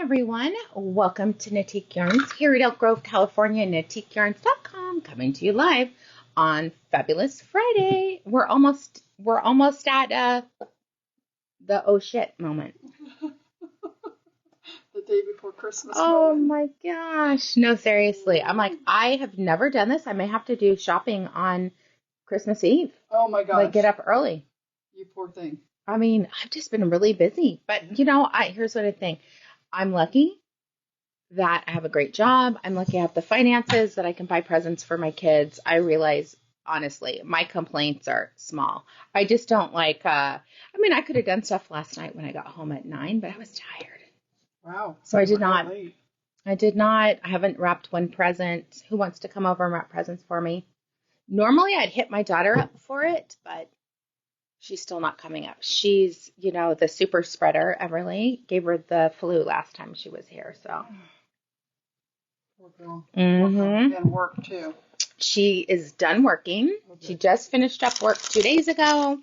everyone. Welcome to Natique Yarns here at Elk Grove, California, NatiqueYarns.com, coming to you live on Fabulous Friday. We're almost at the oh shit moment. The day before Christmas. Oh my gosh. No, seriously. I'm like, I have never done this. I may have to do shopping on Christmas Eve. Oh my gosh. Like, get up early. You poor thing. I mean, I've just been really busy. But, here's what I think. I'm lucky that I have a great job. I'm lucky I have the finances that I can buy presents for my kids. I realize, honestly, my complaints are small. I just don't like, I could have done stuff last night when I got home at 9, but I was tired. Wow. So I did not. I haven't wrapped one present. Who wants to come over and wrap presents for me? Normally I'd hit my daughter up for it, but she's still not coming up. She's, the super spreader. Everly gave her the flu last time she was here, so. Poor girl. Mm-hmm. And work too. She is done working. Okay. She just finished up work 2 days ago.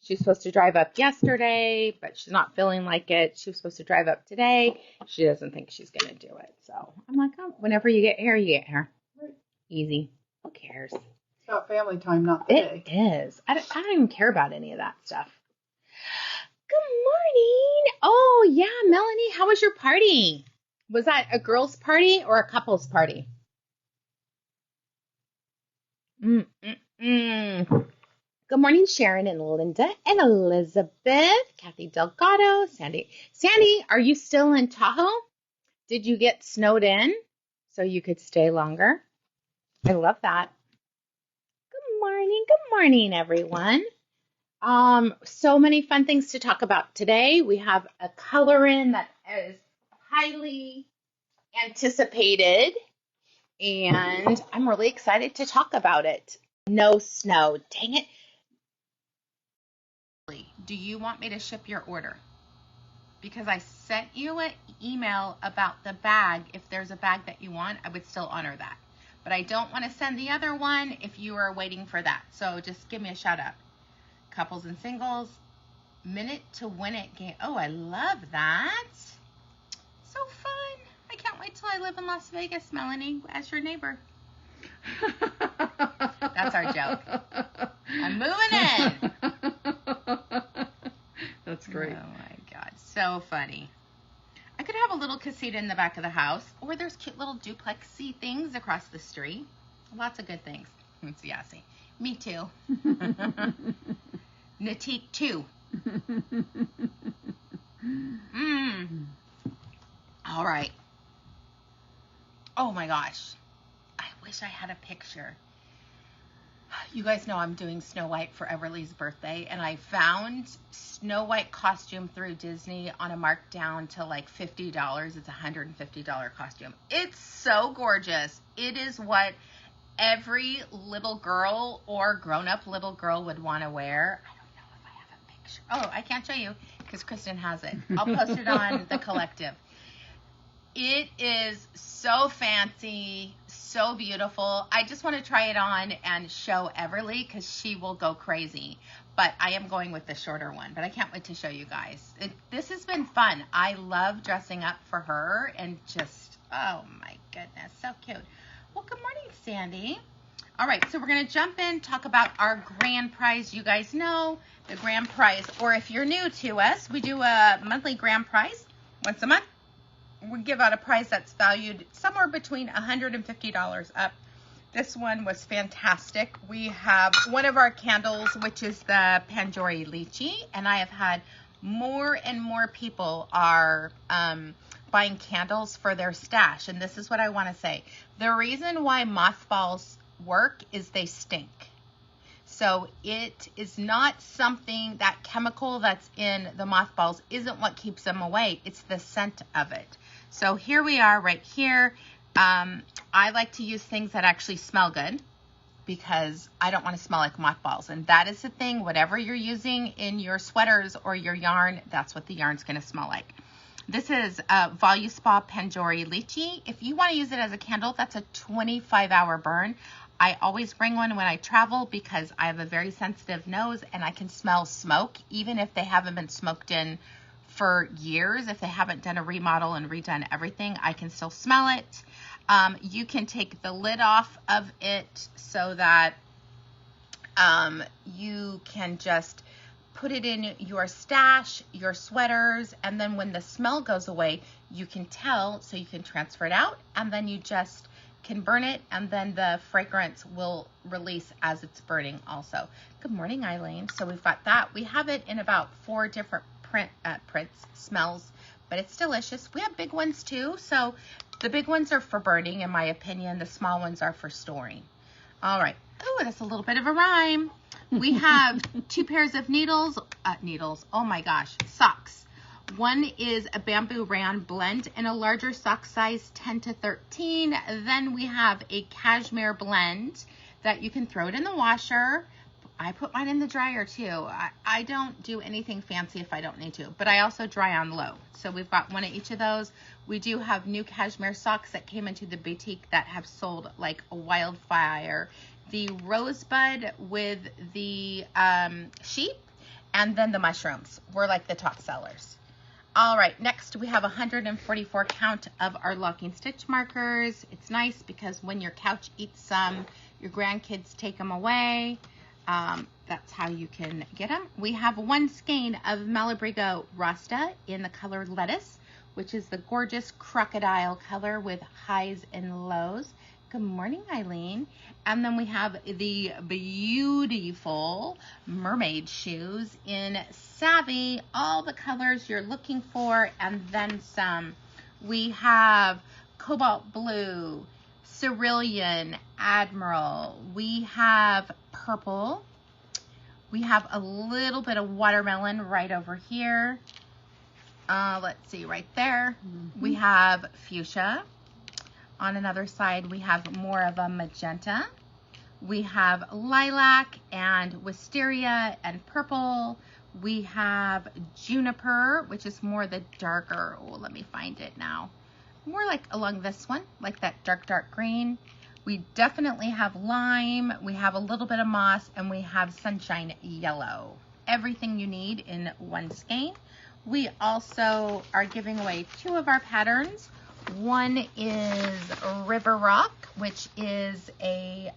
She's supposed to drive up yesterday, but she's not feeling like it. She was supposed to drive up today. She doesn't think she's going to do it. So I'm like, oh, whenever you get here, you get here. Right. Easy. Who cares? It's about family time, not the day. It is. I don't even care about any of that stuff. Good morning. Oh, yeah, Melanie, how was your party? Was that a girls' party or a couple's party? Good morning, Sharon and Linda and Elizabeth, Kathy Delgado, Sandy. Sandy, are you still in Tahoe? Did you get snowed in so you could stay longer? I love that. Good morning, everyone. So many fun things to talk about today. We have a color in that is highly anticipated, and I'm really excited to talk about it. No snow. Dang it. Do you want me to ship your order? Because I sent you an email about the bag. If there's a bag that you want, I would still honor that. But I don't want to send the other one if you are waiting for that. So just give me a shout out. Couples and singles, minute to win it game. Oh, I love that. So fun. I can't wait till I live in Las Vegas, Melanie, as your neighbor. That's our joke. I'm moving in. That's great. Oh my God, so funny. I could have a little casita in the back of the house, or there's cute little duplexy things across the street. Lots of good things. It's Yassi. Me too. Natique too. All right. Oh my gosh. I wish I had a picture. You guys know I'm doing Snow White for Everly's birthday, and I found Snow White costume through Disney on a markdown to like $50. It's a $150 costume. It's so gorgeous. It is what every little girl or grown-up little girl would want to wear. I don't know if I have a picture. Oh, I can't show you because Kristen has it. I'll post it on the collective. It is so fancy, so beautiful. I just want to try it on and show Everly because she will go crazy. But I am going with the shorter one. But I can't wait to show you guys. This has been fun. I love dressing up for her and just, oh my goodness, so cute. Well, good morning, Sandy. All right, so we're going to jump in, talk about our grand prize. You guys know the grand prize. Or if you're new to us, we do a monthly grand prize once a month. We give out a prize that's valued somewhere between $150 up. This one was fantastic. We have one of our candles, which is the Panjori Lychee, and I have had more and more people are buying candles for their stash. And this is what I want to say. The reason why mothballs work is they stink. So it is not something, that chemical that's in the mothballs isn't what keeps them away. It's the scent of it. So here we are right here. I like to use things that actually smell good because I don't want to smell like mothballs. And that is the thing, whatever you're using in your sweaters or your yarn, that's what the yarn's going to smell like. This is Voluspa Candles Lychee. If you want to use it as a candle, that's a 25-hour burn. I always bring one when I travel because I have a very sensitive nose and I can smell smoke even if they haven't been smoked in for years. If they haven't done a remodel and redone everything, I can still smell it. You can take the lid off of it so that you can just put it in your stash, your sweaters, and then when the smell goes away, you can tell, so you can transfer it out, and then you just can burn it, and then the fragrance will release as it's burning also. Good morning, Eileen. So we've got that. We have it in about 4 different smells, but it's delicious. We have big ones too. So the big ones are for burning, in my opinion. The small ones are for storing. All right. Oh, that's a little bit of a rhyme. We have 2 pairs of oh my gosh, socks. One is a bamboo rayon blend in a larger sock size, 10 to 13. Then we have a cashmere blend that you can throw it in the washer. I put mine in the dryer too. I don't do anything fancy if I don't need to, but I also dry on low. So we've got one of each of those. We do have new cashmere socks that came into the boutique that have sold like a wildfire. The rosebud with the sheep, and then the mushrooms were like the top sellers. All right, next we have 144 count of our locking stitch markers. It's nice because when your couch eats some, your grandkids take them away. That's how you can get them. We have 1 skein of Malabrigo Rasta in the color Lettuce, which is the gorgeous crocodile color with highs and lows. Good morning, Eileen. And then we have the beautiful Mermaid Shoes in Savvy, all the colors you're looking for, and then some. We have Cobalt Blue, Cerulean, Admiral. We have purple. We have a little bit of watermelon right over here. Let's see, right there. We have fuchsia. On another side, we have more of a magenta. We have lilac and wisteria and purple. We have juniper, which is more the darker. Oh, let me find it now. More like along this one, like that dark, dark green. We definitely have lime. We have a little bit of moss, and we have sunshine yellow. Everything you need in 1 skein. We also are giving away 2 of our patterns. One is River Rock, which is a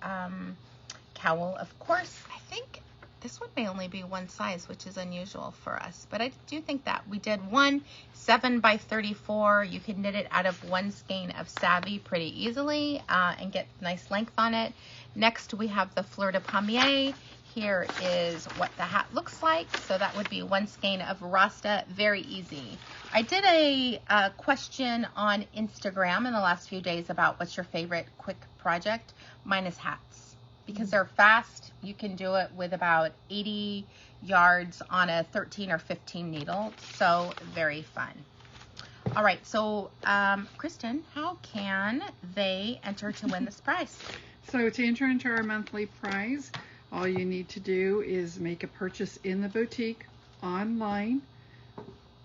cowl, of course. I think this one may only be 1 size, which is unusual for us, but I do think that we did one 7 by 34. You can knit it out of 1 skein of Savvy pretty easily and get nice length on it. Next, we have the Fleur de Pommier. Here is what the hat looks like. So that would be 1 skein of Rasta, very easy. I did a question on Instagram in the last few days about what's your favorite quick project. Mine is hats because they're fast. You can do it with about 80 yards on a 13 or 15 needle. So very fun. All right, so Kristen, how can they enter to win this prize? So to enter into our monthly prize, all you need to do is make a purchase in the boutique, online,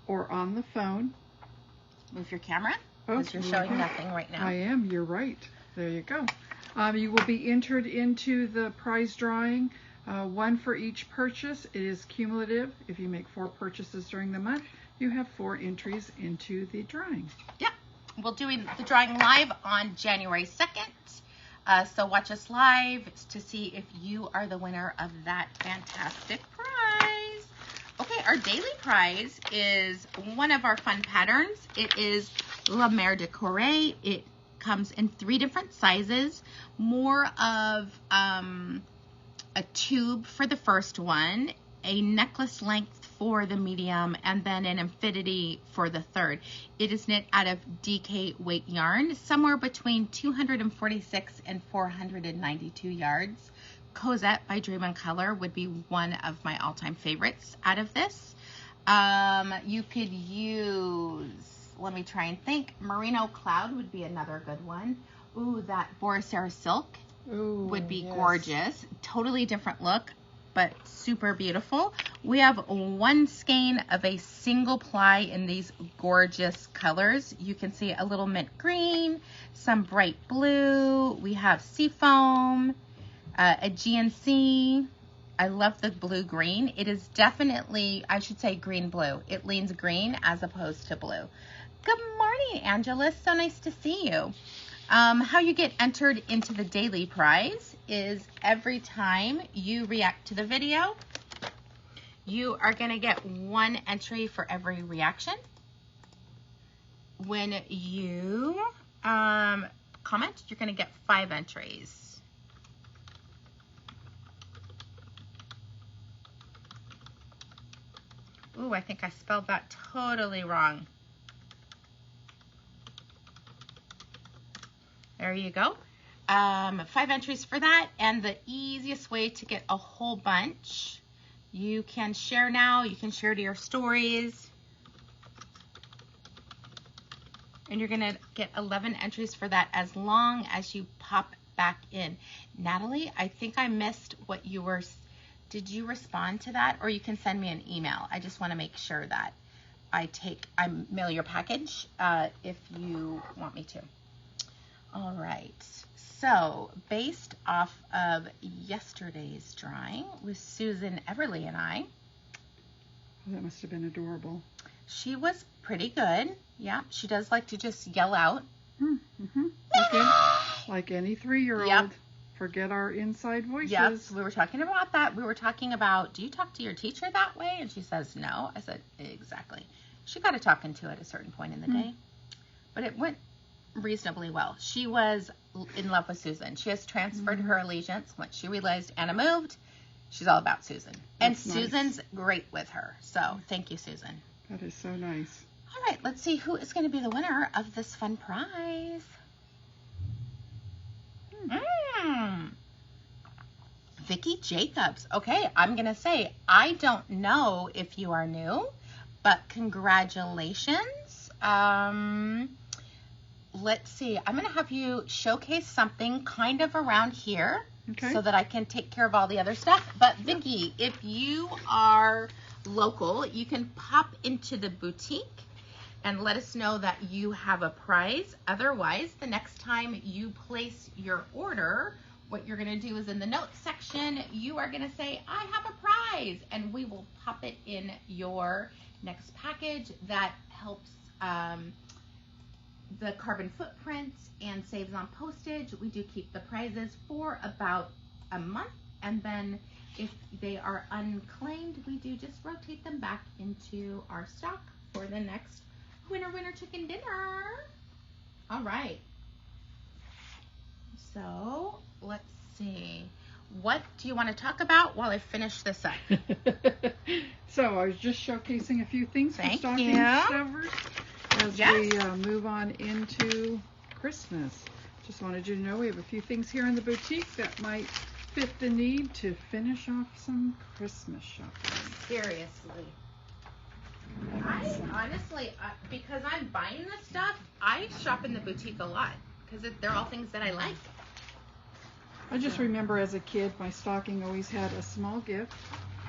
or on the phone. Move your camera, Oh, because you're showing nothing right now. I am, you're right. There you go. You will be entered into the prize drawing, 1 for each purchase. It is cumulative. If you make 4 purchases during the month, you have 4 entries into the drawing. Yeah, we'll do the drawing live on January 2nd. So watch us live to see if you are the winner of that fantastic prize. Okay, our daily prize is one of our fun patterns. It is La Mer De Corail. It comes in 3 different sizes. More of a tube for the first one, a necklace length for the medium, and then an infinity for the third. It is knit out of DK weight yarn, somewhere between 246 and 492 yards. Cosette by Dream and Color would be one of my all-time favorites out of this. You could use, let me try and think, Merino Cloud would be another good one. Ooh, that Borisera Silk would be gorgeous. Totally different look, but super beautiful. We have 1 skein of a single ply in these gorgeous colors. You can see a little mint green, some bright blue. We have seafoam, a GNC, I love the blue-green. It is definitely, I should say green-blue. It leans green as opposed to blue. Good morning, Angela. So nice to see you. How you get entered into the daily prize is every time you react to the video, you are going to get 1 entry for every reaction. When you comment, you're going to get 5 entries. Ooh, I think I spelled that totally wrong. There you go. 5 entries for that. And the easiest way to get a whole bunch, you can share now. You can share to your stories. And you're going to get 11 entries for that as long as you pop back in. Natalie, I think I missed what you were... Did you respond to that? Or you can send me an email. I just want to make sure that I mail your package if you want me to. All right. So based off of yesterday's drawing with Susan Everly and I. That must have been adorable. She was pretty good. Yeah, she does like to just yell out. Mm-hmm. Like any 3-year-old. Yep. Forget our inside voices. Yes, we were talking about that. We were talking about, do you talk to your teacher that way? And she says, no. I said, exactly. She got to talking to at a certain point in the day. But it went reasonably well. She was in love with Susan. She has transferred her allegiance. Once she realized Anna moved, she's all about Susan. That's and nice. Susan's great with her. So thank you, Susan. That is so nice. All right, let's see who is going to be the winner of this fun prize. Vicki Jacobs. Okay, I'm going to say, I don't know if you are new, but congratulations. Let's see. I'm going to have you showcase something kind of around here so that I can take care of all the other stuff. But Vicki, if you are local, you can pop into the boutique and let us know that you have a prize. Otherwise, the next time you place your order, what you're going to do is in the notes section, you are going to say, I have a prize, and we will pop it in your next package. That helps the carbon footprint and saves on postage. We do keep the prizes for about a month, and then if they are unclaimed, we do just rotate them back into our stock for the next winner chicken dinner. All right. So let's see. What do you want to talk about while I finish this up? So I was just showcasing a few things for stocking stuffers as we move on into Christmas. Just wanted you to know we have a few things here in the boutique that might fit the need to finish off some Christmas shopping. Seriously. I honestly, because I'm buying this stuff, I shop in the boutique a lot because they're all things that I like. I just remember as a kid, my stocking always had a small gift,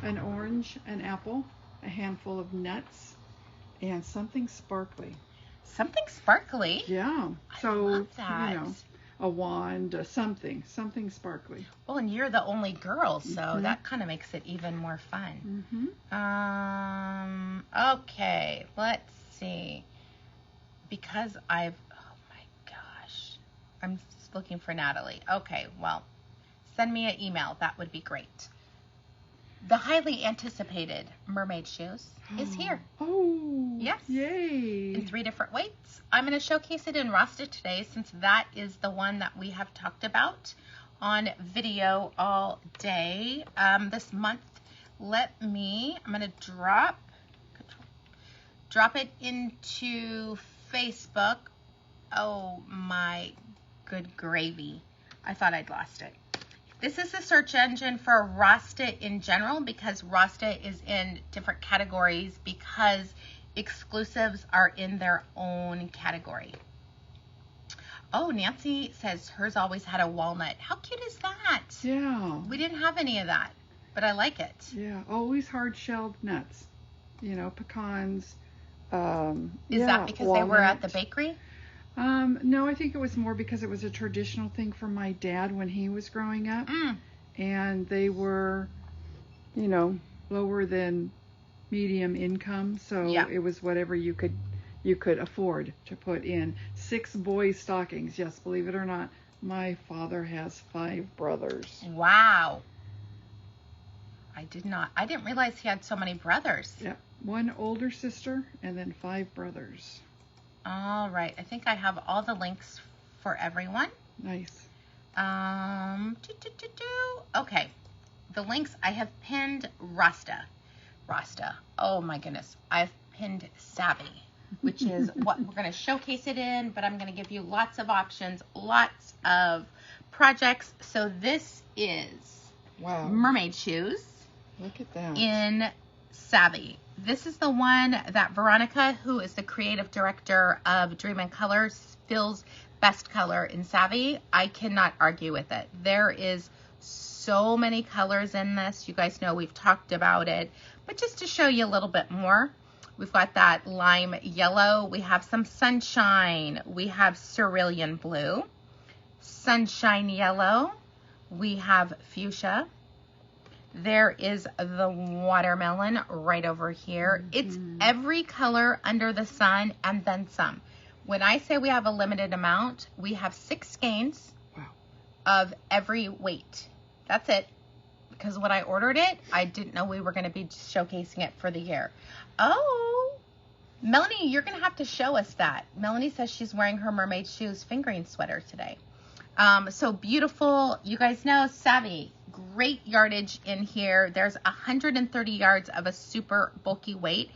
an orange, an apple, a handful of nuts, and something sparkly. Something sparkly? Yeah. I love that. You know, a wand, something sparkly. Well, and you're the only girl, so that kind of makes it even more fun. Okay, let's see. Because oh my gosh, I'm just looking for Natalie. Okay, well, send me an email. That would be great. The highly anticipated Mermaid Shoes is here. Oh, yes. Yay. In 3 different weights. I'm going to showcase it in Rasta today since that is the one that we have talked about on video all day this month. I'm going to drop it into Facebook. Oh my good gravy. I thought I'd lost it. This is the search engine for Rasta in general because Rasta is in different categories because exclusives are in their own category. Oh, Nancy says hers always had a walnut. How cute is that? Yeah. We didn't have any of that, but I like it. Yeah, always hard-shelled nuts. You know, pecans. Is that because walnut. They were at the bakery? No, I think it was more because it was a traditional thing for my dad when he was growing up. And they were you know, lower than medium income, so Yeah. it was whatever you could afford to put in. 6 boys' stockings. Yes, believe it or not, my father has 5 brothers. Wow. I didn't realize he had so many brothers. Yeah, 1 older sister and then 5 brothers. All right. I think I have all the links for everyone. Nice. Okay. The links, I have pinned Rasta. Oh my goodness. I've pinned Savvy, which is what we're going to showcase it in, but I'm going to give you lots of options, lots of projects. So this is Mermaid Shoes. Look at that. In Savvy. This is the one that Veronica, who is the creative director of Dream and Colors, feels best color in Savvy. I cannot argue with it. There is so many colors in this. You guys know we've talked about it, but just to show you a little bit more, we've got that lime yellow. We have some sunshine. We have cerulean blue, sunshine yellow. We have fuchsia. There is the watermelon right over here. It's every color under the sun and then some. When I say we have a limited amount, we have 6 skeins of every weight. That's it. Because when I ordered it, I didn't know we were going to be showcasing it for the year. Oh, Melanie, you're going to have to show us that. Melanie says she's wearing her Mermaid Shoes fingering sweater today. So beautiful. You guys know Savvy. Great yardage in here. There's 130 yards of a super bulky weight.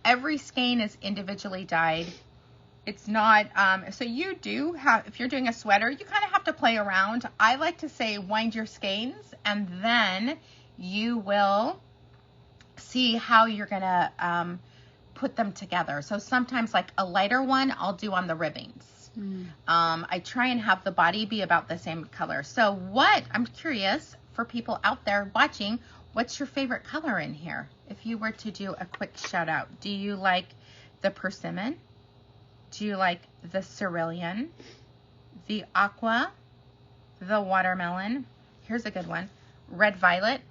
Every skein is individually dyed. It's not, so you do have, if you're doing a sweater, you kind of have to play around. I like to say wind your skeins and then you will see how you're going to put them together. So sometimes like a lighter one, I'll do on the ribbings. I try and have the body be about the same color. So what, I'm curious for people out there watching, what's your favorite color in here? If you were to do a quick shout out, do you like the persimmon? Do you like the cerulean, the aqua, the watermelon? Here's a good one. Red violet,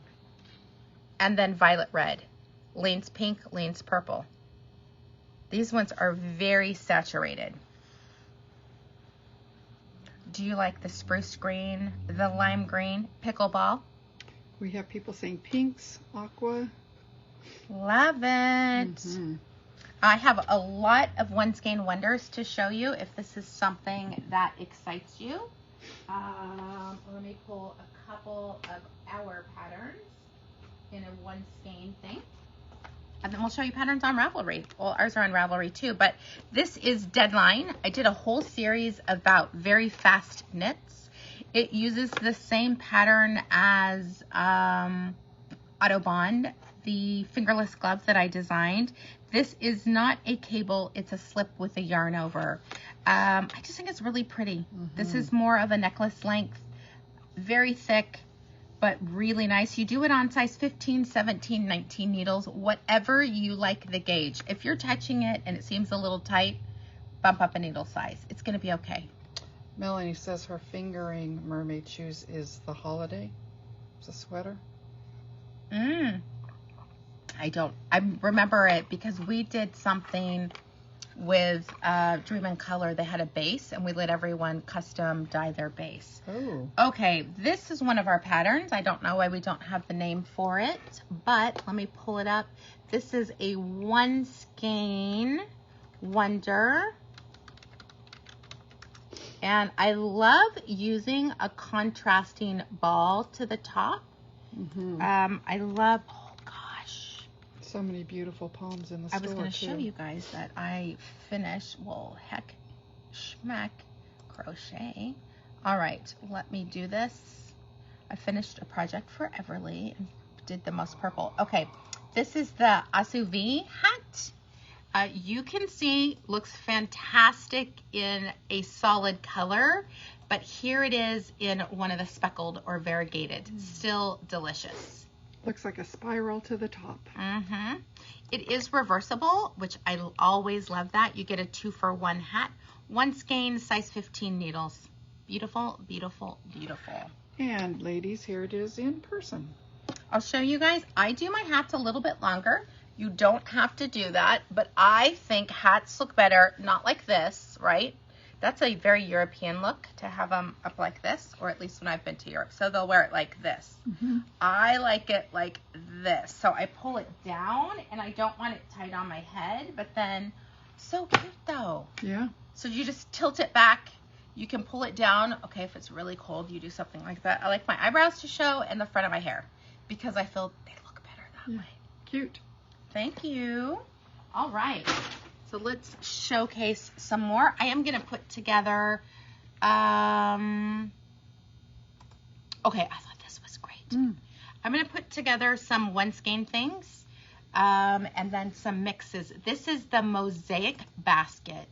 and then violet red. Leans pink, leans purple. These ones are very saturated. Do you like the spruce green, the lime green, pickleball? We have people saying pinks, aqua. Love it. I have a lot of one skein wonders to show you if this is something that excites you. Let me pull a couple of our patterns in a one skein thing. And then we'll show you patterns on Ravelry. Well, ours are on Ravelry too, but this is Deadline. I did a whole series about very fast knits. It uses the same pattern as Autobond, the fingerless gloves that I designed. This is not a cable, it's a slip with a yarn over. I just think it's really pretty. This is more of a necklace length, very thick, but really nice. You do it on size 15, 17, 19 needles, whatever you like the gauge. If you're touching it and it seems a little tight, bump up a needle size. It's going to be okay. Melanie says her fingering Mermaid Shoes is the holiday. It's a sweater. I remember it because we did something with Dream and Color. They had a base and we let everyone custom dye their base. Okay, this is one of our patterns. I don't know why we don't have the name for it, but let me pull it up. This is a one skein wonder. And I love using a contrasting ball to the top. I love, oh gosh. So many beautiful palms in the store. I was going to show you guys that I finished, well, heck, schmeck, crochet. All right, let me do this. I finished a project for Everly and did the most purple. Okay, this is the Asuvi hat. You can see looks fantastic in a solid color, but here it is in one of the speckled or variegated. Still delicious. Looks like a spiral to the top. It is reversible, which I always love that. You get a 2-for-1 hat. One skein, size 15 needles. Beautiful, beautiful, beautiful. And ladies, here it is in person. I'll show you guys. I do my hats a little bit longer. You don't have to do that, but I think hats look better, not like this, right? That's a very European look to have them up like this, or at least when I've been to Europe. So they'll wear it like this. I like it like this. So I pull it down, and I don't want it tight on my head, but then, so cute though. Yeah. So you just tilt it back. You can pull it down. Okay, if it's really cold, you do something like that. I like my eyebrows to show and the front of my hair because I feel they look better that way. Cute. Thank you. All right. So let's showcase some more. I am going to put together, okay, I thought this was great. I'm going to put together some one skein things, and then some mixes. This is the mosaic basket.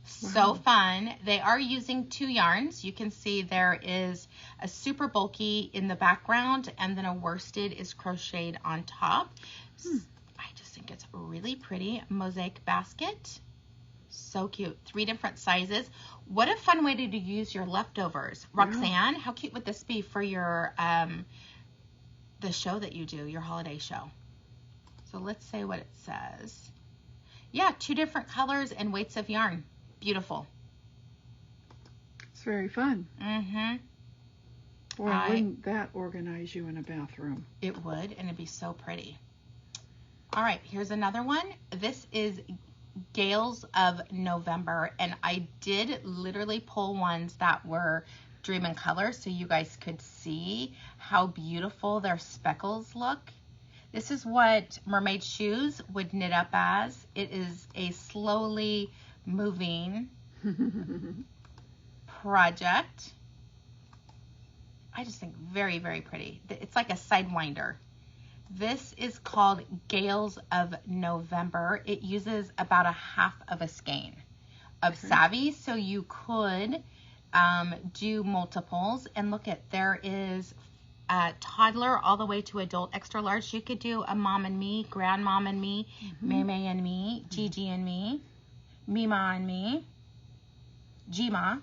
So fun. They are using 2 yarns. You can see there is a super bulky in the background, and then a worsted is crocheted on top. I just think it's really pretty. Mosaic basket. So cute. 3 different sizes. What a fun way to use your leftovers. Roxanne, how cute would this be for your the show that you do, your holiday show? So let's say what it says. Yeah, 2 different colors and weights of yarn. Beautiful. It's very fun. Boy, wouldn't that organize you in a bathroom? It would, and it'd be so pretty. All right, here's another one. This is Gales of November, and I did literally pull ones that were Dream in Color so you guys could see how beautiful their speckles look. This is what Mermaid Shoes would knit up as. It is a slowly moving project. I just think very, very pretty. It's like a sidewinder. This is called Gales of November. It uses about a half of a skein of savvy, so you could do multiples. And look at, there is a toddler all the way to adult extra large. You could do a mom and me, grandmom and me, MeMoi and me, Gigi and me, Mima and me, Gima,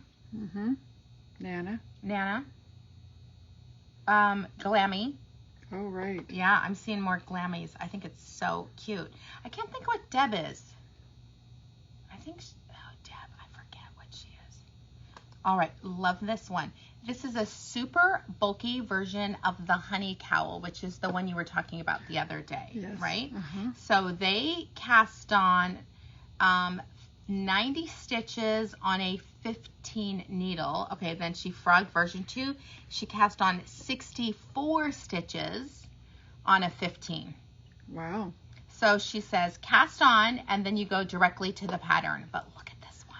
Nana, Glammy. Oh, right. Yeah, I'm seeing more glammies. I think it's so cute. I can't think what Deb is. I think, Deb, I forget what she is. All right, love this one. This is a super bulky version of the honey cowl, which is the one you were talking about the other day, right? So they cast on 90 stitches on a 15 needle. Okay, then she frogged version 2. She cast on 64 stitches on a 15. Wow. So she says cast on, and then you go directly to the pattern. But look at this one.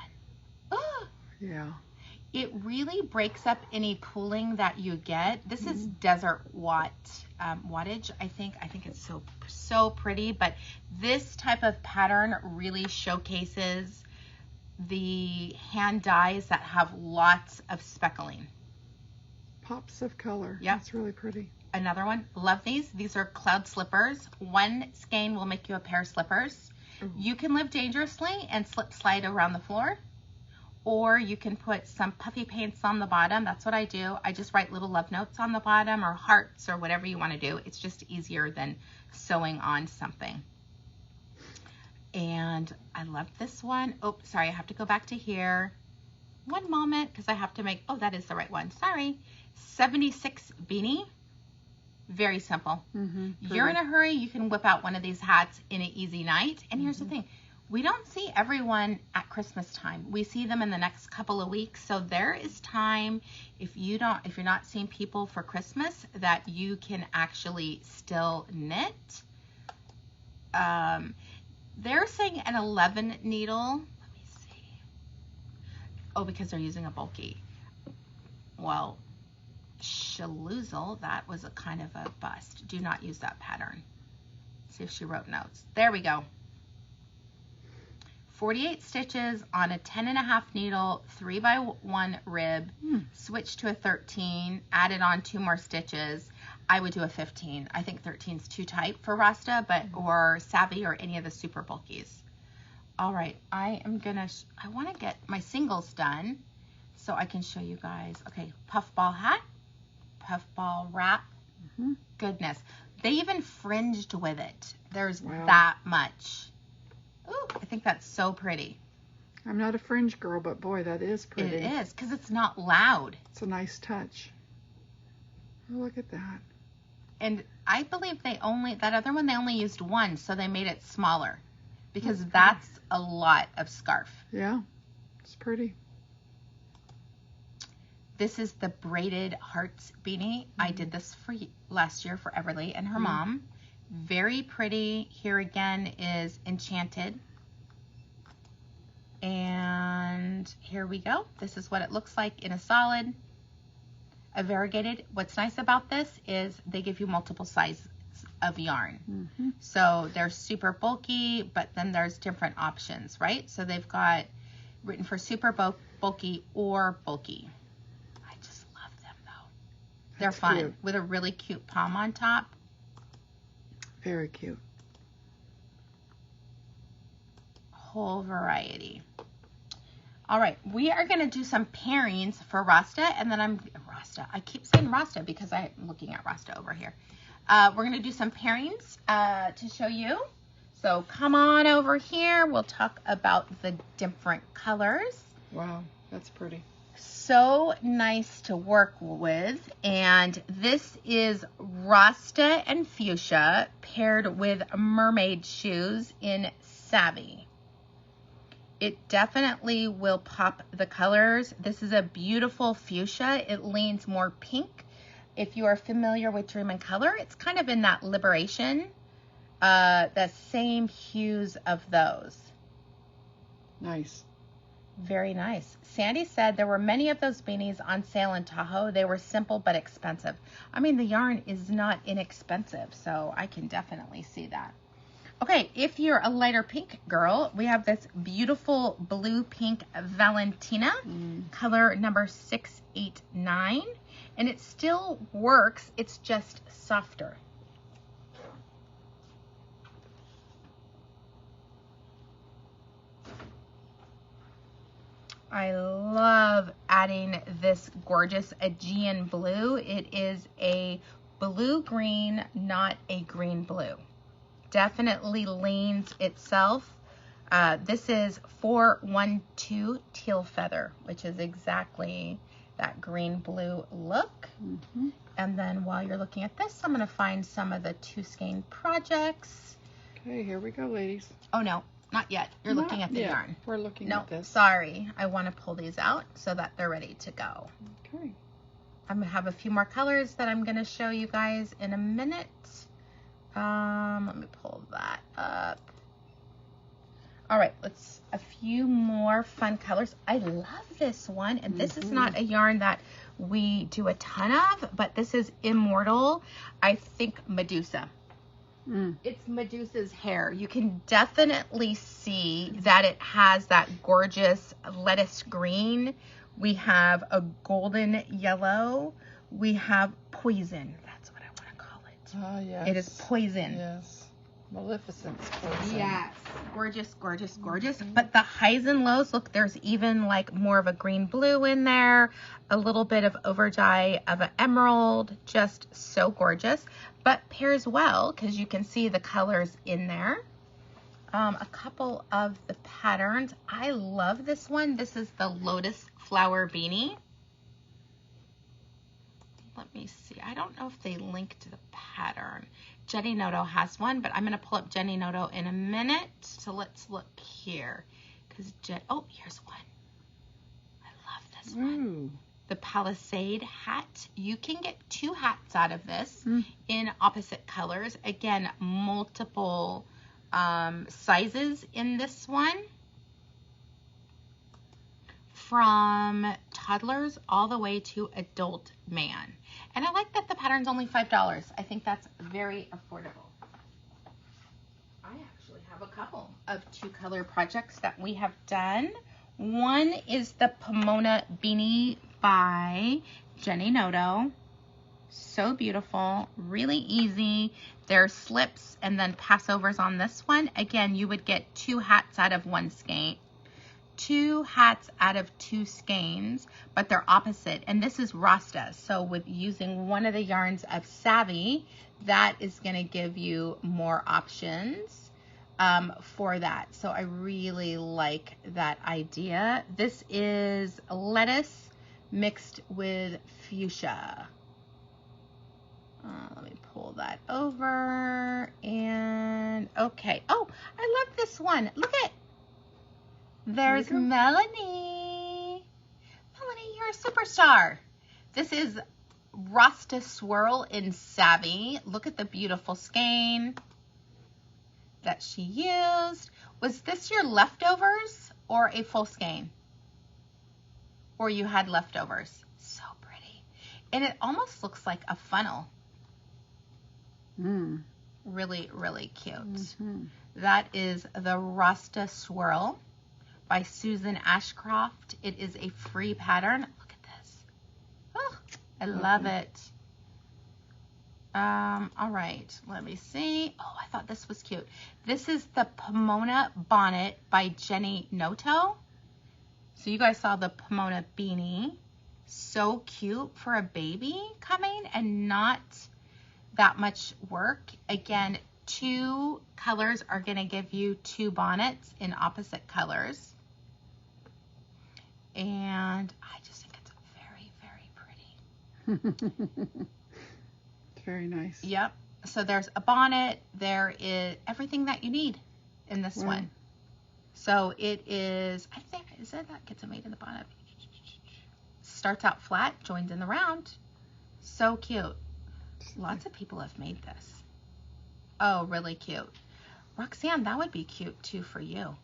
Oh, yeah. It really breaks up any pooling that you get. This is desert wattage, I think. I think it's so pretty, but this type of pattern really showcases the hand dyes that have lots of speckling. Pops of color. Yep. That's really pretty. Another one. Love these. These are cloud slippers. One skein will make you a pair of slippers. You can live dangerously and slide around the floor, or you can put some puffy paints on the bottom. That's what I do. I just write little love notes on the bottom, or hearts, or whatever you want to do. It's just easier than sewing on something. And I love this one. Oh, sorry, I have to go back to here. One moment, because I have to make, oh, that is the right one. Sorry. 76 beanie. Very simple. You're in a hurry, you can whip out one of these hats in an easy night. And here's the thing. We don't see everyone at Christmas time. We see them in the next couple of weeks. So there is time, if you're not seeing people for Christmas, that you can actually still knit. They're saying an 11 needle. Let me see. Oh, because they're using a bulky. Well, Shaloozle, that was a kind of a bust. Do not use that pattern. See if she wrote notes. There we go. 48 stitches on a 10.5 needle, 3x1 rib, switch to a 13, added on 2 more stitches. I would do a 15. I think 13 is too tight for Rasta, but or Savvy or any of the super bulkies. All right, I want to get my singles done so I can show you guys. Okay, puffball hat, puffball wrap, Goodness. They even fringed with it. There's Wow. that much. Ooh, I think that's so pretty. I'm not a fringe girl, but boy, that is pretty. It is, because it's not loud. It's a nice touch. Oh, look at that. And I believe that other one, they only used one, so they made it smaller. Because That's that's a lot of scarf. Yeah, it's pretty. This is the braided hearts beanie. I did this last year for Everly and her mom. Very pretty. Here again is enchanted. And here we go. This is what it looks like in a solid, a variegated. What's nice about this is they give you multiple sizes of yarn. So they're super bulky, but then there's different options, right? So they've got written for super bulky or bulky. I just love them though. They're That's fun cute. with a really cute pom on top. Very cute. Whole variety. All right, we are going to do some pairings for Rasta, and then I keep saying Rasta because I'm looking at Rasta over here. We're going to do some pairings to show you. So come on over here. We'll talk about the different colors. Wow, that's pretty. So nice to work with. And this is Rasta and Fuchsia paired with Mermaid Shoes in Savvy. It definitely will pop the colors. This is a beautiful fuchsia. It leans more pink. If you are familiar with Dream in Color, it's kind of in that Liberation, the same hues of those. Nice. Very nice. Sandy said there were many of those beanies on sale in Tahoe. They were simple but expensive. I mean, the yarn is not inexpensive, so I can definitely see that. Okay, if you're a lighter pink girl, we have this beautiful blue pink Valentina, color number 689, and it still works, it's just softer. I love adding this gorgeous Aegean blue. It is a blue-green, not a green-blue. Definitely leans itself. This is 412 Teal Feather, which is exactly that green-blue look. And then while you're looking at this, I'm going to find some of the two skein projects. Okay, here we go, ladies. Oh, no. Not yet. You're looking at the yarn. We're looking No, at this. sorry. I want to pull these out so that they're ready to go. Okay. I'm going to have a few more colors that I'm going to show you guys in a minute. Let me pull that up. All right, a few more fun colors. I love this one, and this is not a yarn that we do a ton of, but this is Immortal, I think Medusa. It's Medusa's hair. You can definitely see that it has that gorgeous lettuce green. We have a golden yellow. We have poison. That's what I want to call it. Ah, yes. It is poison. Yes. Maleficent's poison. Yes. Gorgeous, gorgeous, gorgeous. But the highs and lows, look, there's even like more of a green blue in there, a little bit of overdye of an emerald, just so gorgeous. But pairs well because you can see the colors in there. A couple of the patterns. I love this one. This is the Lotus Flower Beanie. Let me see. I don't know if they linked the pattern. Jenny Noto has one, but I'm going to pull up Jenny Noto in a minute. So let's look here. Oh, here's one. I love this one. The Palisade hat. You can get two hats out of this in opposite colors. Again, multiple sizes in this one. From toddlers all the way to adult man. And I like that the pattern's only $5. I think that's very affordable. I actually have a couple of two color projects that we have done. One is the Pomona Beanie by Jenny Noto. So beautiful, really easy. There's slips and then passovers on this one. Again, you would get two hats out of one skein. 2 hats out of 2 skeins, but they're opposite. And this is Rasta. So with using one of the yarns of Savvy, that is going to give you more options for that. So I really like that idea. This is lettuce mixed with fuchsia. Let me pull that over, and okay. Oh, I love this one. Look at, there's Melanie. Melanie, you're a superstar. This is Rasta Swirl in Savvy. Look at the beautiful skein that she used. Was this your leftovers or a full skein? Or you had leftovers? So pretty. And it almost looks like a funnel. Really, really cute. That is the Rasta Swirl by Susan Ashcroft. It is a free pattern. Look at this. Oh, I love it. All right, let me see. Oh, I thought this was cute. This is the Pomona Bonnet by Jenny Noto. So you guys saw the Pomona beanie. So cute for a baby coming, and not that much work. Again, 2 colors are going to give you 2 bonnets in opposite colors. And I just think it's very, very pretty. It's very nice. Yep. So there's a bonnet. There is everything that you need in this one. So it is, I think, is that gets a made in the bonnet? Starts out flat, joins in the round. So cute. Lots of people have made this. Oh, really cute. Roxanne, that would be cute too for you.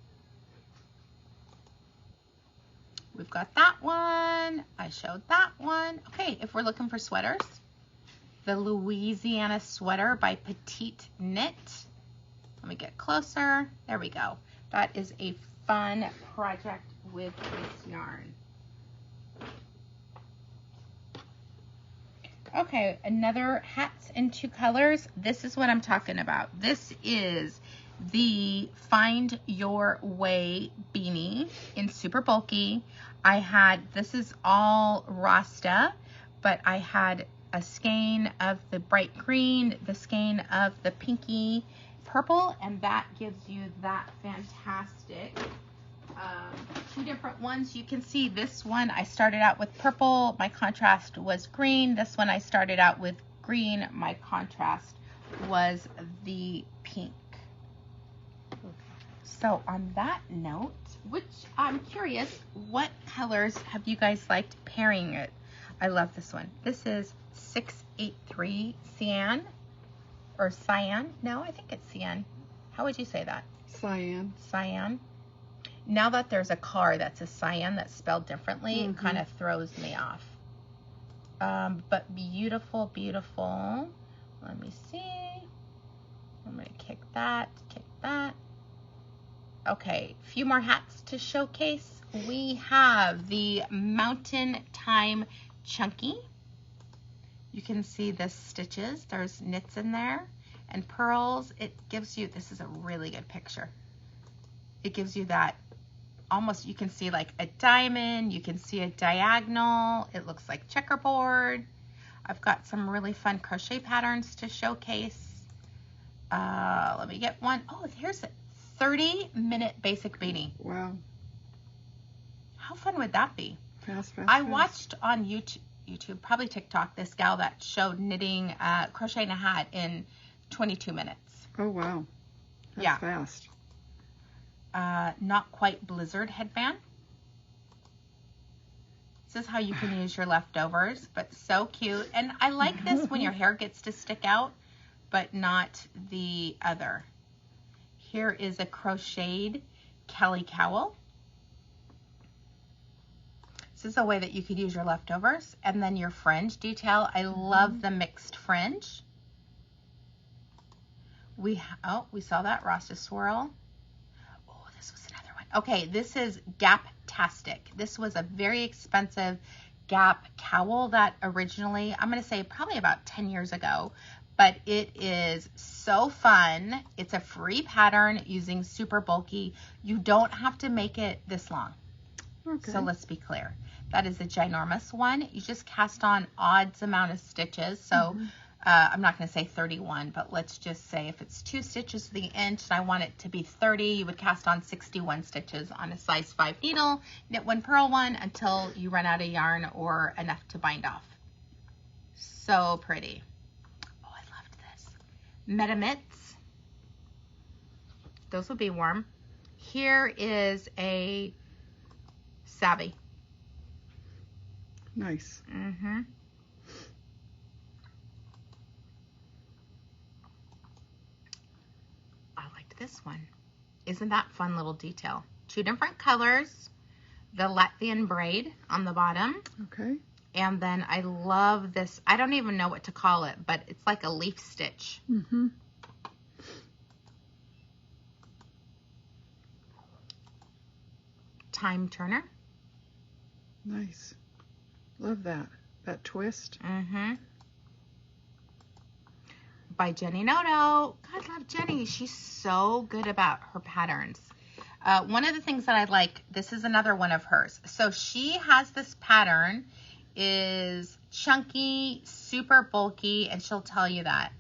We've got that one. I showed that one. Okay, if we're looking for sweaters, the Louisiana Sweater by Petite Knit. Let me get closer. There we go. That is a fun project with this yarn. Okay, another hats in 2 colors. This is what I'm talking about. This is the Find Your Way beanie in super bulky. I had, this is all Rasta, but I had a skein of the bright green, the skein of the pinky purple, and that gives you that fantastic 2 different ones. You can see this one I started out with purple, my contrast was green. This one I started out with green, my contrast was the pink. So on that note, which I'm curious, what colors have you guys liked pairing it? I love this one. This is 683 Cyan, or Cyan. No, I think it's Cyan. How would you say that? Cyan. Cyan. Now that there's a car that's a cyan that's spelled differently, it kind of throws me off. But beautiful, beautiful. Let me see. I'm going to kick that, kick that. Okay, a few more hats to showcase. We have the Mountain Time Chunky. You can see the stitches. There's knits in there and pearls. It gives you, this is a really good picture. It gives you that almost, you can see like a diamond, you can see a diagonal, it looks like checkerboard. I've got some really fun crochet patterns to showcase. Let me get one. Oh, here's a 30-minute basic beanie. Wow. How fun would that be? Fast. I watched on YouTube, probably TikTok, this gal that showed knitting, crocheting a hat in 22 minutes. Oh, wow. That's fast. Not quite blizzard headband. This is how you can use your leftovers, but so cute. And I like this when your hair gets to stick out, but not the other. Here is a crocheted Kelly Cowl. This is a way that you could use your leftovers. And then your fringe detail. I love the mixed fringe. We saw that Rasta Swirl. This was another one. Okay, this is Gap-tastic. This was a very expensive Gap cowl that originally, I'm going to say probably about 10 years ago, but it is so fun. It's a free pattern using super bulky. You don't have to make it this long. Okay. So let's be clear. That is a ginormous one. You just cast on odds amount of stitches. So I'm not going to say 31, but let's just say if it's 2 stitches to the inch and I want it to be 30, you would cast on 61 stitches on a size 5 needle, knit 1, purl 1 until you run out of yarn or enough to bind off. So pretty. Oh, I loved this. Meta mitts. Those would be warm. Here is a Savvy. Nice. Mm-hmm. I liked this one. Isn't that fun little detail? 2 different colors. The Latvian braid on the bottom. Okay. And then I love this. I don't even know what to call it, but it's like a leaf stitch. Mm-hmm. Time turner. Nice. Love that. That twist. Mm-hmm. By Jenny Noto. God love Jenny. She's so good about her patterns. One of the things that I like, this is another one of hers. So she has this pattern, is chunky, super bulky, and she'll tell you that.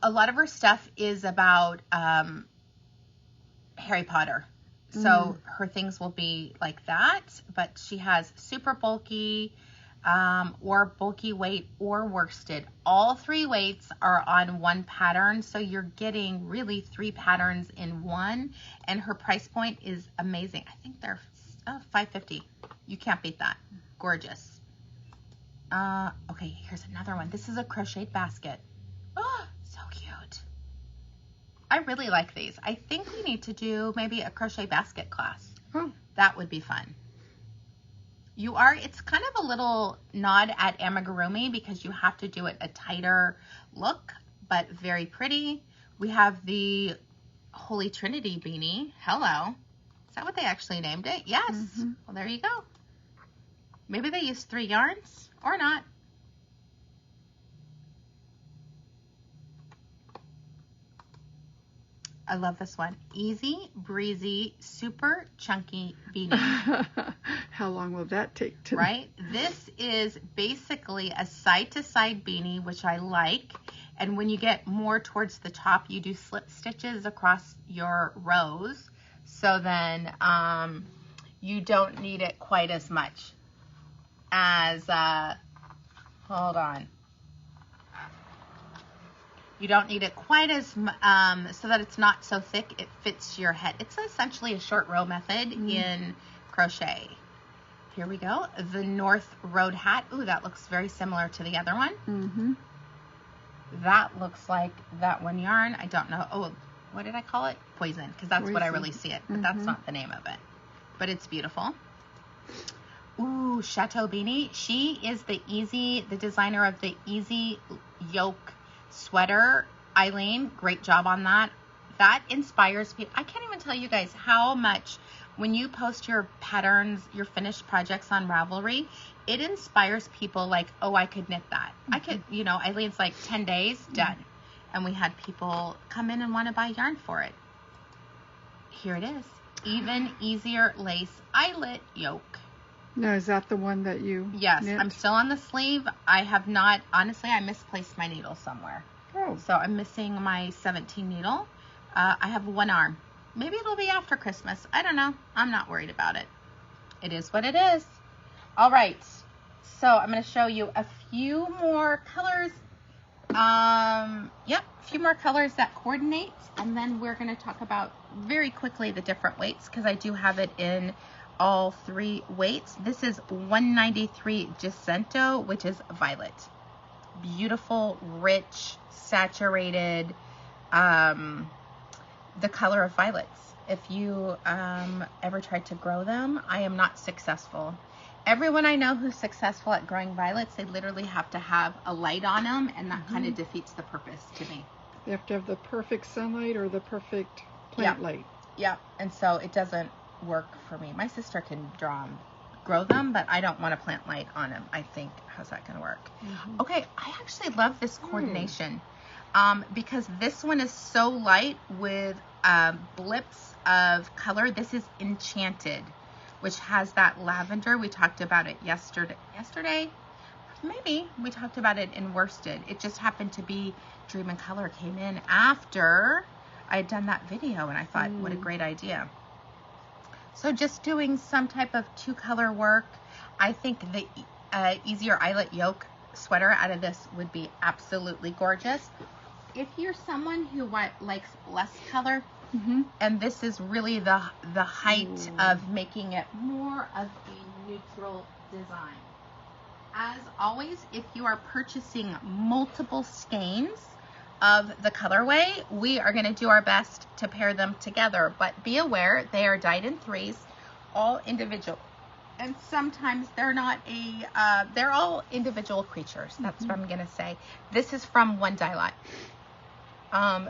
A lot of her stuff is about Harry Potter. So her things will be like that, but she has super bulky or bulky weight or worsted. All 3 weights are on one pattern, so you're getting really 3 patterns in one, and her price point is amazing. I think they're $5.50. You can't beat that. Gorgeous. Okay, here's another one. This is a crocheted basket. Oh, so cute. I really like these. I think we need to do maybe a crochet basket class. Oh. That would be fun. It's kind of a little nod at amigurumi because you have to do it a tighter look, but very pretty. We have the Holy Trinity beanie. Hello. Is that what they actually named it? Yes. Mm-hmm. Well, there you go. Maybe they used 3 yarns or not. I love this one. Easy, breezy, super chunky beanie. How long will that take to... Right? This is basically a side-to-side beanie, which I like. And when you get more towards the top, you do slip stitches across your rows. So then you don't need it quite as much as... hold on. You don't need it quite as, so that it's not so thick, it fits your head. It's essentially a short row method in crochet. Here we go. The North Road hat. Ooh, that looks very similar to the other one. Mm-hmm. That looks like that one yarn. I don't know. Oh, what did I call it? Poison, because that's what I really see it, but that's not the name of it. But it's beautiful. Ooh, Chateau Beanie. She is the designer of the Easy Yoke sweater. Eileen, great job on that. That inspires people. I can't even tell you guys how much when you post your patterns, your finished projects on Ravelry, it inspires people like, oh, I could knit that. I could, Eileen's like 10 days, done. And we had people come in and want to buy yarn for it. Here it is. Even Easier Lace Eyelet Yoke. Now, is that the one that you Yes, knit? I'm still on the sleeve. I have not, honestly, I misplaced my needle somewhere. Oh. So I'm missing my 17 needle. I have 1 arm. Maybe it'll be after Christmas. I don't know. I'm not worried about it. It is what it is. All right. So I'm going to show you a few more colors. Yep, a few more colors that coordinate. And then we're going to talk about very quickly the different weights because I do have it in all 3 weights. This is 193 Jacinto, which is violet. Beautiful, rich, saturated, the color of violets. If you ever tried to grow them, I am not successful. Everyone I know who's successful at growing violets, they literally have to have a light on them, and that kind of defeats the purpose to me. You have to have the perfect sunlight or the perfect plant light. Yeah, and so it doesn't work for me. My sister can draw them grow them, but I don't want to plant light on them, I think. How's that going to work? Okay, I actually love this coordination because this one is so light with blips of color. This is Enchanted, which has that lavender. We talked about it yesterday. Maybe we talked about it in worsted. It just happened to be Dream and Color came in after I had done that video, and I thought, what a great idea. So just doing some type of 2-color work. I think the easier eyelet yoke sweater out of this would be absolutely gorgeous. If you're someone who likes less color, and this is really the height of making it more of a neutral design. As always, if you are purchasing multiple skeins of the colorway, we are going to do our best to pair them together, but be aware they are dyed in 3s, all individual, and sometimes they're not they're all individual creatures. That's what I'm going to say. This is from one dye lot.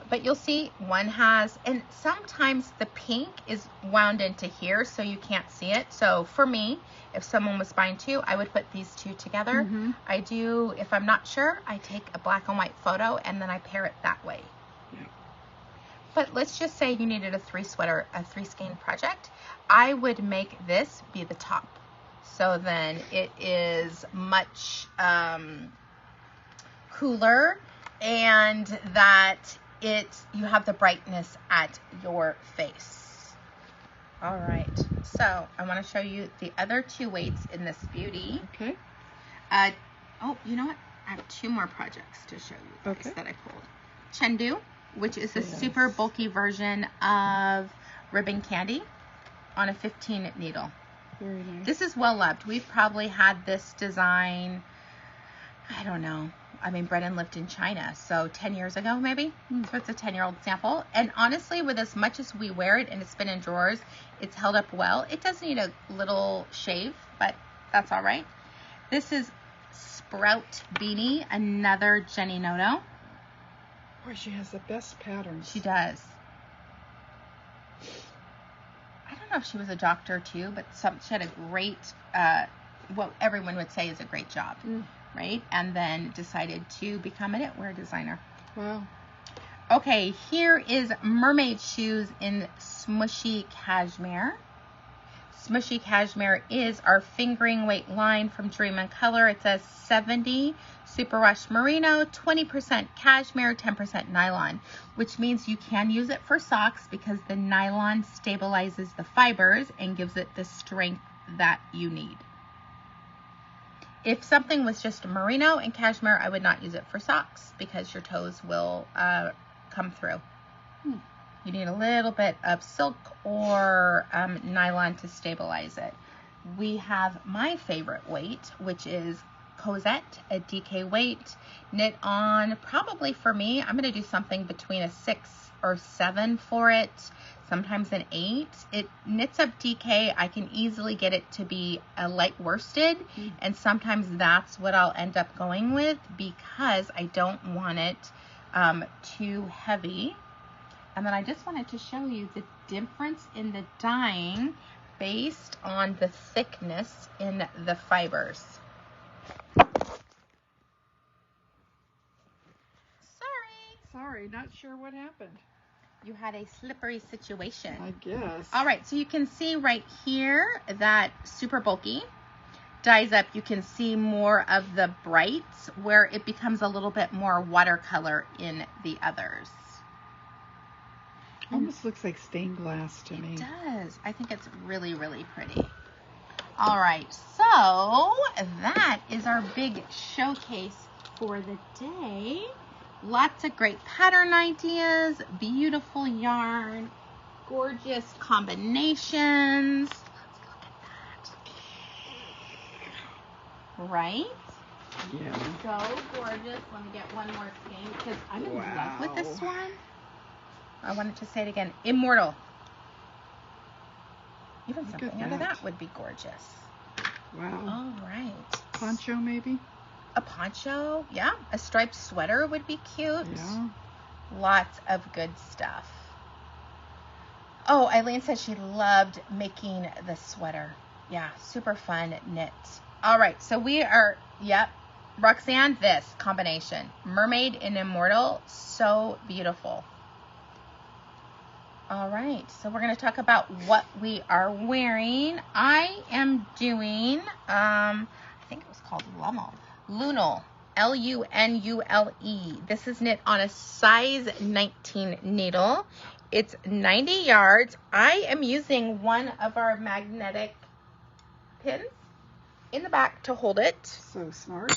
But you'll see one has, and sometimes the pink is wound into here so you can't see it. So for me, if someone was buying 2, I would put these 2 together. I do, if I'm not sure, I take a black and white photo and then I pair it that way. But let's just say you needed a 3-skein project. I would make this be the top. So then it is much cooler, and that you have the brightness at your face. All right, so I want to show you the other 2 weights in this beauty. Okay. Oh, you know what? I have 2 more projects to show you guys that I pulled. Chengdu, which is a super bulky version of Ribbon Candy on a 15 needle. Very nice. This is well loved. We've probably had this design, I don't know. I mean, Brennan lived in China, so 10 years ago, maybe. So it's a 10-year-old sample. And honestly, with as much as we wear it and it's been in drawers, it's held up well. It does need a little shave, but that's all right. This is Sprout Beanie, another Jenny Noto. Boy, she has the best patterns. She does. I don't know if she was a doctor too, but she had a great, what everyone would say is a great job. Right? And then decided to become a knitwear designer. Wow. Okay, here is Mermaid Shoes in Smooshy Cashmere. Smooshy Cashmere is our fingering weight line from Dream and Color. It says 70 superwash merino, 20% cashmere, 10% nylon, which means you can use it for socks because the nylon stabilizes the fibers and gives it the strength that you need. If something was just merino and cashmere, I would not use it for socks because your toes will come through. You need a little bit of silk or nylon to stabilize it. We have my favorite weight, which is Cosette, a DK weight, knit on, probably for me, I'm going to do something between a 6 or 7 for it, sometimes an 8. It knits up DK. I can easily get it to be a light worsted, and sometimes that's what I'll end up going with because I don't want it too heavy. And then I just wanted to show you the difference in the dyeing based on the thickness in the fibers. Sorry, not sure what happened. You had a slippery situation. I guess. All right, so you can see right here that super bulky dyes up. You can see more of the brights where it becomes a little bit more watercolor in the others. Almost looks like stained glass to me. It does. I think it's really, really pretty. All right, so that is our big showcase for the day. Lots of great pattern ideas, beautiful yarn, gorgeous combinations. Let's look at that. Right? Yeah. So gorgeous. Let me get one more skein because I'm in love with this one. I wanted to say it again. Immortal. Even something under that would be gorgeous. Wow. All right. Poncho maybe? A poncho, yeah. A striped sweater would be cute. Yeah. Lots of good stuff. Oh, Eileen said she loved making the sweater. Yeah, super fun knit. All right, so we are, yep, Roxanne, this combination. Mermaid and Immortal, so beautiful. All right, so we're going to talk about what we are wearing. I am doing, I think it was called Lunule, Lunule. This is knit on a size 19 needle. It's 90 yards. I am using one of our magnetic pins in the back to hold it. So smart.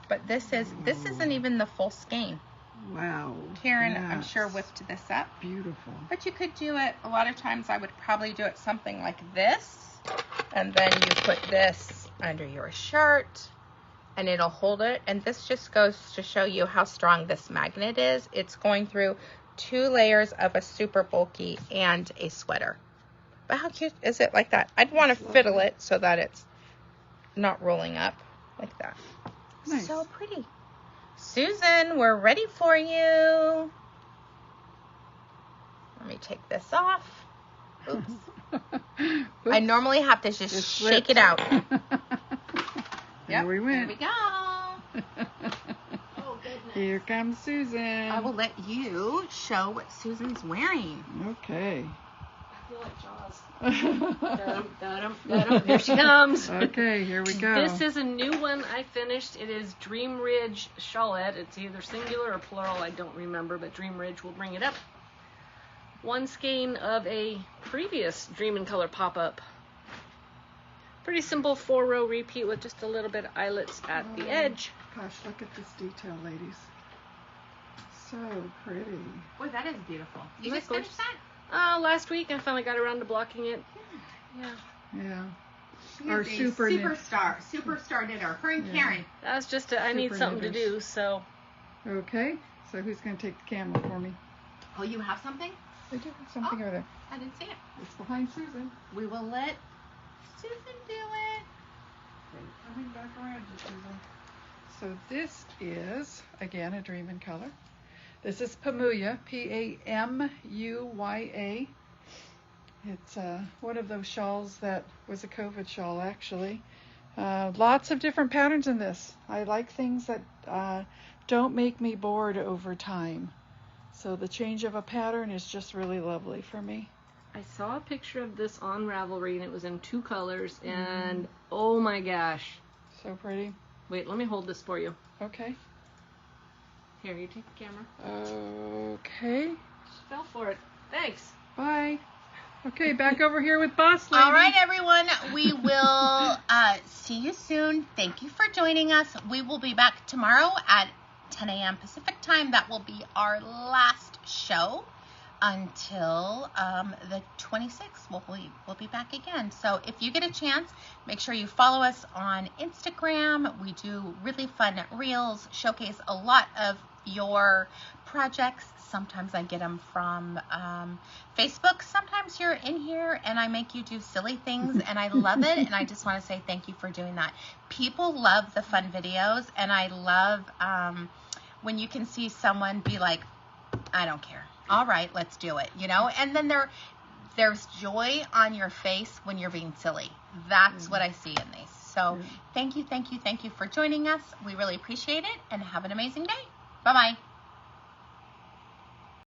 But this isn't even the full skein. Wow. Karen, I'm sure whipped this up. Beautiful. But you could do it, a lot of times I would probably do it something like this. And then you put this under your shirt and it'll hold it. And this just goes to show you how strong this magnet is. It's going through 2 layers of a super bulky and a sweater. But how cute is it like that? I'd want to fiddle it so that it's not rolling up like that. Nice. So pretty. Susan, we're ready for you. Let me take this off. Oops. I normally have to just shake it out. There we went. There we go. Oh, goodness. Here comes Susan. I will let you show what Susan's wearing. Okay. I feel like Jaws. Here she comes. Okay, here we go. This is a new one I finished. It is Dream Ridge Shawlette. It's either singular or plural. I don't remember, but Dream Ridge will bring it up. One skein of a previous Dream in Color pop-up. Pretty simple 4-row repeat with just a little bit of eyelets at the edge. Gosh, look at this detail, ladies. So pretty. Boy, that is beautiful. You Isn't just that finished that? Last week I finally got around to blocking it. Yeah. Yeah. She Our is a superstar knitter. Her and Karen. That's just I need something to do, so. Okay, so who's going to take the camera for me? Oh, you have something? I do have something over there. I didn't see it. It's behind Susan. We will let Susan do it. Okay, coming back around to Susan. So this is, again, a Dream in Color. This is Pamuya, Pamuya. It's one of those shawls that was a COVID shawl, actually. Lots of different patterns in this. I like things that don't make me bored over time. So the change of a pattern is just really lovely for me. I saw a picture of this on Ravelry and it was in 2 colors and oh my gosh. So pretty. Wait, let me hold this for you. Okay. Here, you take the camera. Okay. Just fell for it. Thanks. Bye. Okay, back over here with Boss Lady. All right, everyone. We will see you soon. Thank you for joining us. We will be back tomorrow at 10 a.m. Pacific time. That will be our last show until the 26th. We'll be back again. So if you get a chance, make sure you follow us on Instagram. We do really fun reels, showcase a lot of your projects. Sometimes I get them from Facebook. Sometimes you're in here and I make you do silly things and I love it. And I just want to say thank you for doing that. People love the fun videos and I love when you can see someone be like, I don't care. All right, let's do it, you know? And then there's joy on your face when you're being silly. That's what I see in these. So thank you for joining us. We really appreciate it and have an amazing day. Bye-bye.